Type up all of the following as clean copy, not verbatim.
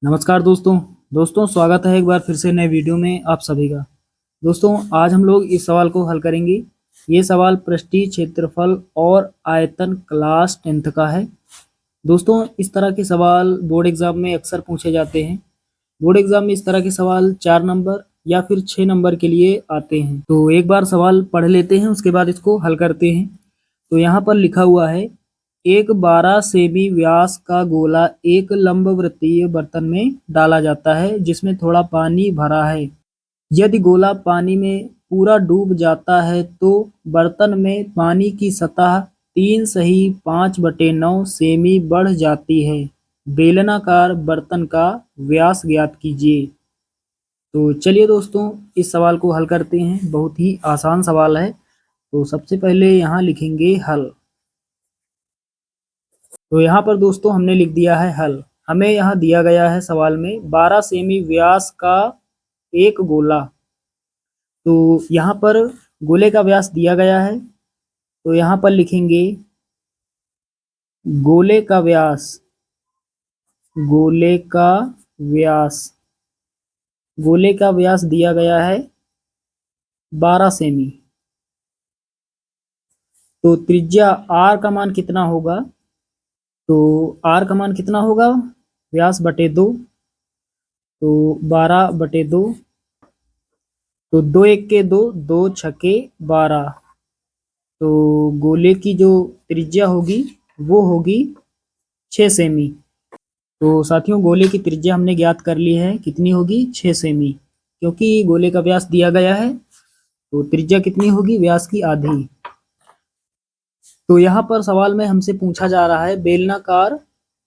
नमस्कार दोस्तों स्वागत है एक बार फिर से नए वीडियो में आप सभी का। दोस्तों आज हम लोग इस सवाल को हल करेंगे। ये सवाल पृष्ठीय क्षेत्रफल और आयतन क्लास 10th का है। दोस्तों इस तरह के सवाल बोर्ड एग्जाम में अक्सर पूछे जाते हैं। बोर्ड एग्जाम में इस तरह के सवाल 4 नंबर या फिर 6 नंबर के लिए आते हैं। तो एक बार सवाल पढ़ लेते हैं, उसके बाद इसको हल करते हैं। तो यहाँ पर लिखा हुआ है, एक 12 सेमी व्यास का गोला एक लंबवृत्तीय बर्तन में डाला जाता है जिसमें थोड़ा पानी भरा है। यदि गोला पानी में पूरा डूब जाता है तो बर्तन में पानी की सतह 3 सही 5/9 सेमी बढ़ जाती है। बेलनाकार बर्तन का व्यास ज्ञात कीजिए। तो चलिए दोस्तों इस सवाल को हल करते हैं। बहुत ही आसान सवाल है। तो सबसे पहले यहाँ लिखेंगे हल। तो यहाँ पर दोस्तों हमने लिख दिया है हल। हमें यहाँ दिया गया है सवाल में 12 सेमी व्यास का एक गोला। तो यहाँ पर गोले का व्यास दिया गया है, तो यहाँ पर लिखेंगे गोले का व्यास। गोले का व्यास गोले का व्यास दिया गया है 12 सेमी। तो त्रिज्या आर का मान कितना होगा? तो आर का मान कितना होगा? व्यास बटे 2। तो 12/2। तो 2 1 के 2, 2 छके 12। तो गोले की जो त्रिज्या होगी वो होगी 6 सेमी। तो साथियों गोले की त्रिज्या हमने ज्ञात कर ली है, कितनी होगी? 6 सेमी। क्योंकि गोले का व्यास दिया गया है तो त्रिज्या कितनी होगी? व्यास की आधी। तो यहाँ पर सवाल में हमसे पूछा जा रहा है बेलनाकार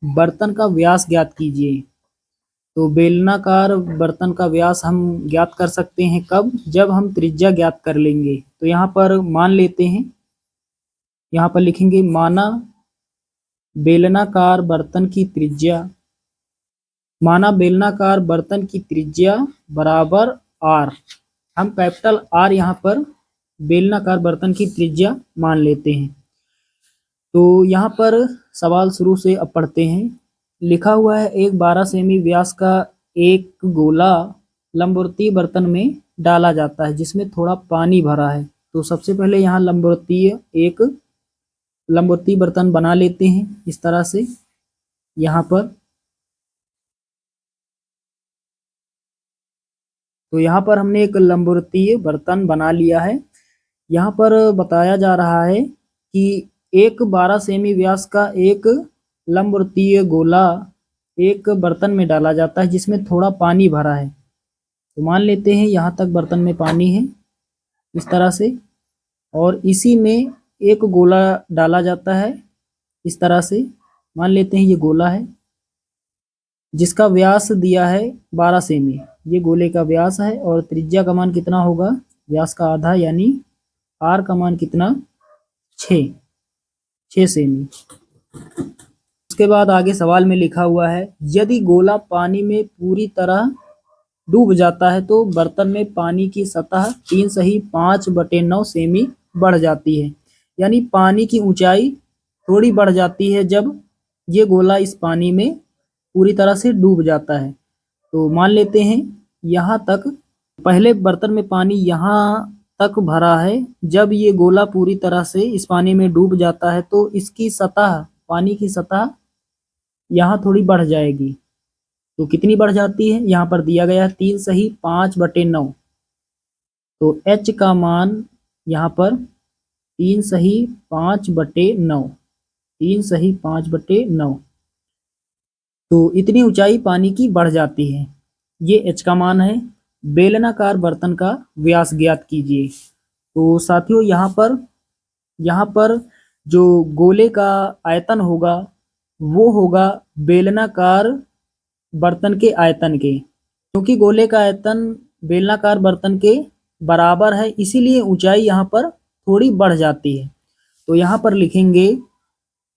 बर्तन का व्यास ज्ञात कीजिए। तो बेलनाकार बर्तन का व्यास हम ज्ञात कर सकते हैं कब? जब हम त्रिज्या ज्ञात कर लेंगे। तो यहाँ पर मान लेते हैं, यहाँ पर लिखेंगे माना बेलनाकार बर्तन की त्रिज्या। माना बेलनाकार बर्तन की त्रिज्या बराबर आर। हम कैपिटल आर यहाँ पर बेलनाकार बर्तन की त्रिज्या मान लेते हैं। तो यहाँ पर सवाल शुरू से अब पढ़ते हैं। लिखा हुआ है एक 12 सेमी व्यास का एक गोला लंबवृत्तीय बर्तन में डाला जाता है जिसमें थोड़ा पानी भरा है। तो सबसे पहले यहाँ एक लंबवृत्तीय बर्तन बना लेते हैं इस तरह से। यहाँ पर तो यहाँ पर हमने एक लंबवृत्तीय बर्तन बना लिया है। यहाँ पर बताया जा रहा है कि एक 12 सेमी व्यास का एक लंबवृत्तीय गोला एक बर्तन में डाला जाता है जिसमें थोड़ा पानी भरा है। तो मान लेते हैं यहाँ तक बर्तन में पानी है इस तरह से, और इसी में एक गोला डाला जाता है इस तरह से। मान लेते हैं ये गोला है जिसका व्यास दिया है 12 सेमी। ये गोले का व्यास है और त्रिज्या का मान कितना होगा? व्यास का आधा यानी आर का मान कितना? 6 सेमी। उसके बाद आगे सवाल में लिखा हुआ है यदि गोला पानी में पूरी तरह डूब जाता है तो बर्तन में पानी की सतह 3 सही 5/9 सेमी बढ़ जाती है। यानी पानी की ऊंचाई थोड़ी बढ़ जाती है जब ये गोला इस पानी में पूरी तरह से डूब जाता है। तो मान लेते हैं यहाँ तक, पहले बर्तन में पानी यहाँ तक भरा है। जब ये गोला पूरी तरह से इस पानी में डूब जाता है तो इसकी सतह, पानी की सतह यहाँ थोड़ी बढ़ जाएगी। तो कितनी बढ़ जाती है? यहाँ पर दिया गया है 3 सही 5/9। तो h का मान यहाँ पर 3 सही 5/9। 3 सही 5/9। तो इतनी ऊंचाई पानी की बढ़ जाती है। ये h का मान है। बेलनाकार बर्तन का व्यास ज्ञात कीजिए। तो साथियों यहाँ पर जो गोले का आयतन होगा वो होगा बेलनाकार बर्तन के आयतन के। क्योंकि गोले का आयतन बेलनाकार बर्तन के बराबर है इसीलिए ऊंचाई यहाँ पर थोड़ी बढ़ जाती है। तो यहाँ पर लिखेंगे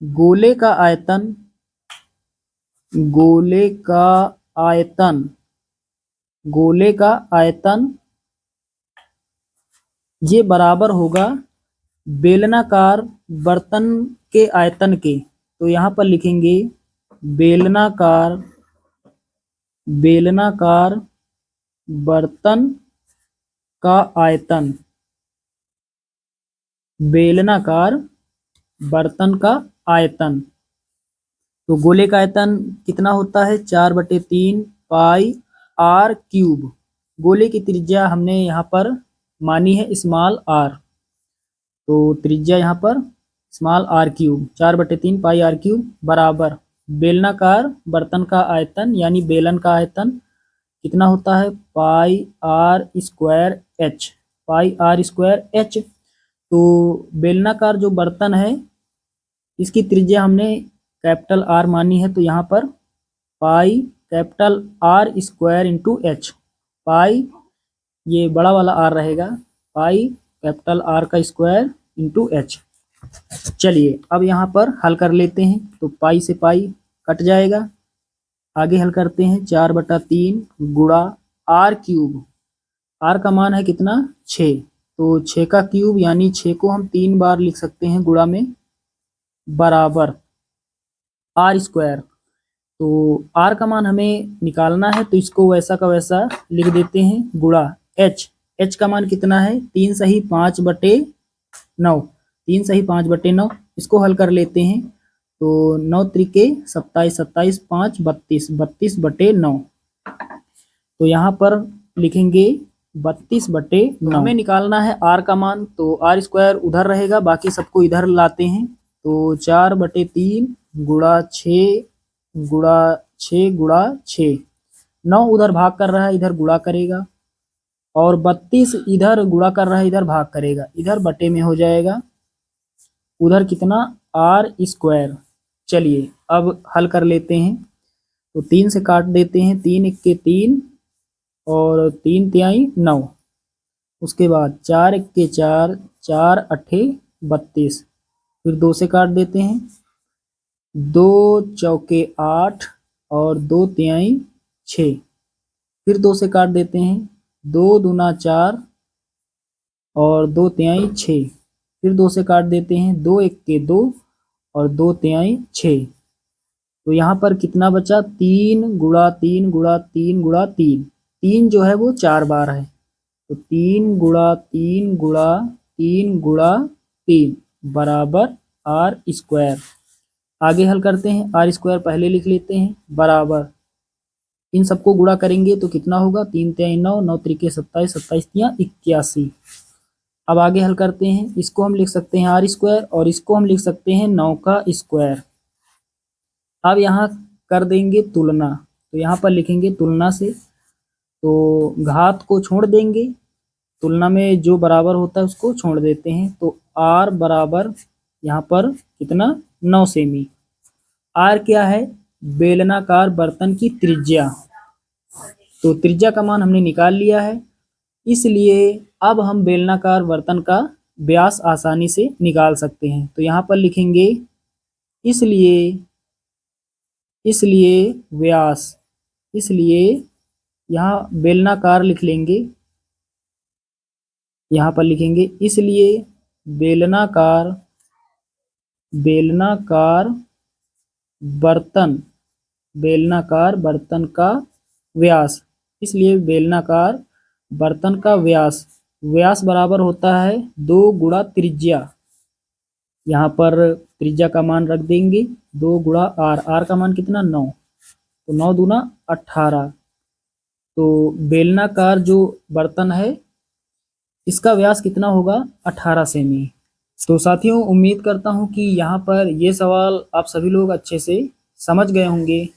गोले का आयतन, गोले का आयतन, गोले का आयतन ये बराबर होगा बेलनाकार बर्तन के आयतन के। तो यहाँ पर लिखेंगे बेलनाकार बेलनाकार बर्तन का आयतन, बेलनाकार बर्तन का आयतन। तो गोले का आयतन कितना होता है? 4/3 पाई आर क्यूब। गोले की त्रिज्या हमने यहाँ पर मानी है स्मॉल आर, तो त्रिज्या यहाँ पर small r cube, 4/3 pi r cube बराबर बेलनाकार बर्तन का आयतन यानी बेलन का आयतन कितना होता है? Pi r square h, pi r square h. तो बेलनाकार जो बर्तन है इसकी त्रिज्या हमने कैपिटल आर मानी है, तो यहाँ पर pi capital r square into h, pi ये बड़ा वाला आर रहेगा, पाई कैपिटल आर का स्क्वायर इंटू एच। चलिए अब यहाँ पर हल कर लेते हैं, तो पाई से पाई कट जाएगा। आगे हल करते हैं, 4/3 गुणा आर क्यूब, आर का मान है कितना? 6, तो 6 का क्यूब यानी 6 को हम 3 बार लिख सकते हैं गुणा में, बराबर आर स्क्वायर। तो आर का मान हमें निकालना है, तो इसको वैसा का वैसा लिख देते हैं, गुणा एच, एच का मान कितना है? 3 सही 5/9, 3 सही 5/9। इसको हल कर लेते हैं, तो 9 त्रिके 27, 27 5 32, 32/9। तो यहाँ पर लिखेंगे 32/9। हमें निकालना है आर का मान, तो आर स्क्वायर उधर रहेगा, बाकी सबको इधर लाते हैं। तो 4/3 गुणा 6 गुणा 6 गुणा 6, 9 उधर भाग कर रहा है, इधर गुणा करेगा, और 32 इधर गुणा कर रहा है, इधर भाग करेगा, इधर बटे में हो जाएगा, उधर कितना? R square. चलिए अब हल कर लेते हैं, तो 3 से काट देते हैं, 3 1 3 और 3 तिहाई 9, उसके बाद 4 1 4, 4 8 32, फिर 2 से काट देते हैं, 2 चौके 8 और 2 तिहाई 6, फिर 2 से काट देते हैं, 2 दूना 4 और 2 तिहाई 6, फिर 2 से काट देते हैं, 2 1 2 और 2 तिहाई 6। तो यहाँ पर कितना बचा? 3 गुणा 3 गुणा 3 गुणा 3, 3 जो है वो 4 बार है, तो 3 गुणा 3 गुणा 3 गुणा 3 बराबर आर स्क्वायर। आगे हल करते हैं, आर स्क्वायर पहले लिख लेते हैं, बराबर इन सबको गुणा करेंगे तो कितना होगा? 3 तिहाई 9, 9 त्रिके 27, 27 तिहाई 81। अब आगे हल करते हैं, इसको हम लिख सकते हैं आर स्क्वायर और इसको हम लिख सकते हैं 9 का स्क्वायर। अब यहाँ कर देंगे तुलना, तो यहाँ पर लिखेंगे तुलना से, तो घात को छोड़ देंगे, तुलना में जो बराबर होता है उसको छोड़ देते हैं, तो आर बराबर यहाँ पर कितना? 9 सेमी। आर क्या है? बेलनाकार बर्तन की त्रिज्या, तो त्रिज्या का मान हमने निकाल लिया है, इसलिए अब हम बेलनाकार बर्तन का व्यास आसानी से निकाल सकते हैं। तो यहाँ पर लिखेंगे इसलिए, इसलिए व्यास, इसलिए यहाँ बेलनाकार लिख लेंगे, यहाँ पर लिखेंगे इसलिए बेलनाकार, बेलनाकार बर्तन, बेलनाकार बर्तन का व्यास, इसलिए बेलनाकार बर्तन का व्यास, व्यास बराबर होता है 2 गुणा त्रिज्या। यहाँ पर त्रिज्या का मान रख देंगे 2 गुणा आर, आर का मान कितना? 9, तो 9 दूना 18। तो बेलनाकार जो बर्तन है इसका व्यास कितना होगा? 18 सेमी। तो साथियों उम्मीद करता हूँ कि यहाँ पर ये सवाल आप सभी लोग अच्छे से समझ गए होंगे।